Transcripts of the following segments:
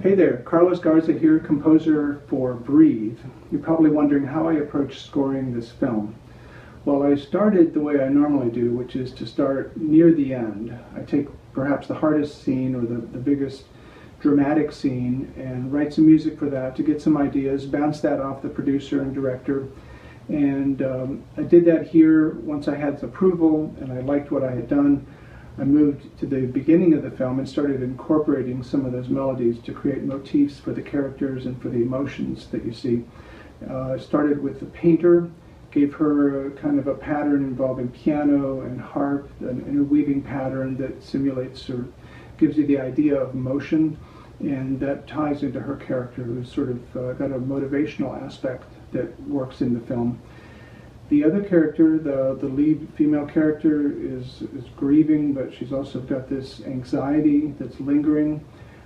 Hey there, Carlos Garza here, composer for Breathe. You're probably wondering how I approach scoring this film. Well, I started the way I normally do, which is to start near the end. I take perhaps the hardest scene or the biggest dramatic scene and write some music for that to get some ideas, bounce that off the producer and director. And I did that here once I had approval and I liked what I had done. I moved to the beginning of the film and started incorporating some of those melodies to create motifs for the characters and for the emotions that you see. I started with the painter, gave her a kind of a pattern involving piano and harp, an interweaving pattern that simulates or gives you the idea of motion, and that ties into her character, who's sort of got a motivational aspect that works in the film. The other character, the lead female character, is grieving, but she's also got this anxiety that's lingering.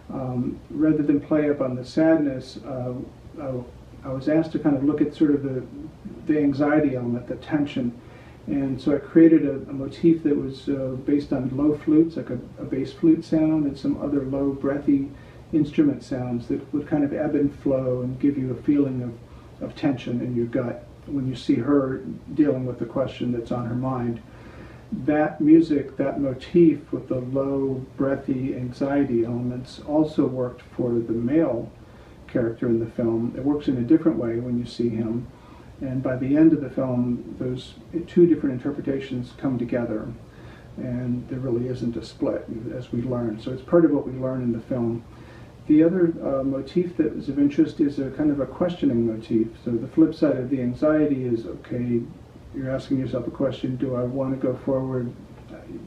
Rather than play up on the sadness, I was asked to kind of look at sort of the anxiety element, the tension. And so I created a motif that was based on low flutes, like a bass flute sound, and some other low, breathy instrument sounds that would kind of ebb and flow and give you a feeling of tension in your gut when you see her dealing with the question that's on her mind. That music, that motif with the low, breathy anxiety elements also worked for the male character in the film. It works in a different way when you see him. And by the end of the film, those two different interpretations come together. And there really isn't a split, as we learn. So it's part of what we learn in the film. The other motif that is of interest is a kind of a questioning motif. So the flip side of the anxiety is, okay, you're asking yourself a question, do I want to go forward?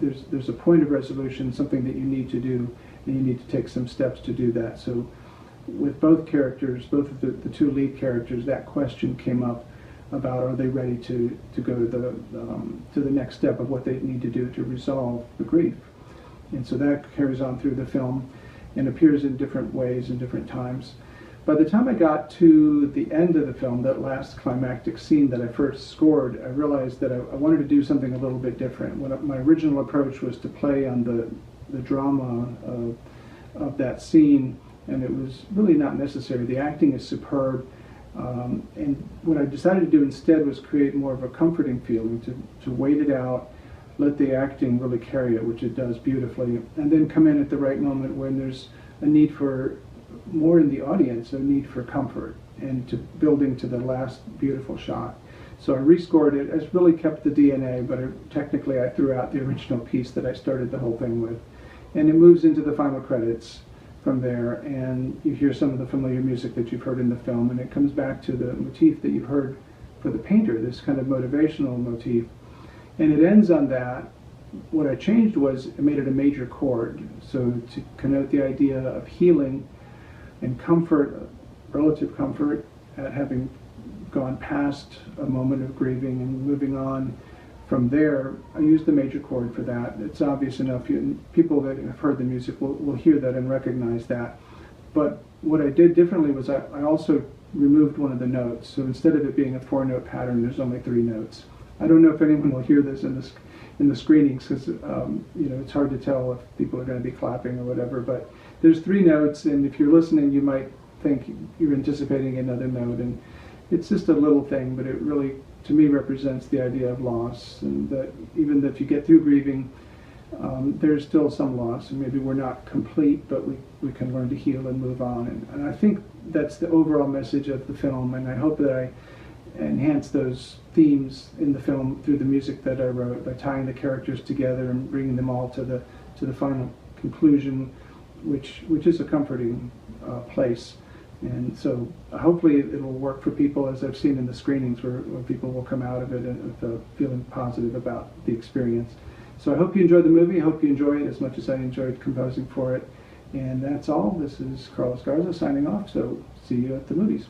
There's a point of resolution, something that you need to do, and you need to take some steps to do that. So with both characters, both of the two lead characters, that question came up about, are they ready to go to the next step of what they need to do to resolve the grief? And so that carries on through the film and appears in different ways and different times. By the time I got to the end of the film, that last climactic scene that I first scored, I realized that I wanted to do something a little bit different. My original approach was to play on the drama of that scene, and it was really not necessary. The acting is superb, and what I decided to do instead was create more of a comforting feeling, to wait it out, let the acting really carry it, which it does beautifully, and then come in at the right moment when there's a need for more in the audience, a need for comfort, and to building to the last beautiful shot. So I rescored it. I really kept the DNA, but technically I threw out the original piece that I started the whole thing with. And it moves into the final credits from there, and you hear some of the familiar music that you've heard in the film, and it comes back to the motif that you've heard for the painter, this kind of motivational motif. And it ends on that. What I changed was I made it a major chord, so to connote the idea of healing and comfort, relative comfort, at having gone past a moment of grieving and moving on. From there, I used the major chord for that. It's obvious enough. People that have heard the music will hear that and recognize that. But what I did differently was I also removed one of the notes. So instead of it being a 4-note pattern, there's only 3 notes. I don't know if anyone will hear this in the screenings, because it's hard to tell if people are going to be clapping or whatever. But there's 3 notes, and if you're listening, you might think you're anticipating another note, and it's just a little thing, but it really, to me, represents the idea of loss, and that even if you get through grieving, there's still some loss, and maybe we're not complete, but we can learn to heal and move on. And I think that's the overall message of the film, and I hope that I enhance those themes in the film through the music that I wrote, by tying the characters together and bringing them all to the final conclusion, which is a comforting place. And so hopefully it'll work for people, as I've seen in the screenings, where people will come out of it and feeling positive about the experience. So I hope you enjoyed the movie. I hope you enjoy it as much as I enjoyed composing for it. And that's all. This is Carlos Garza signing off, so see you at the movies.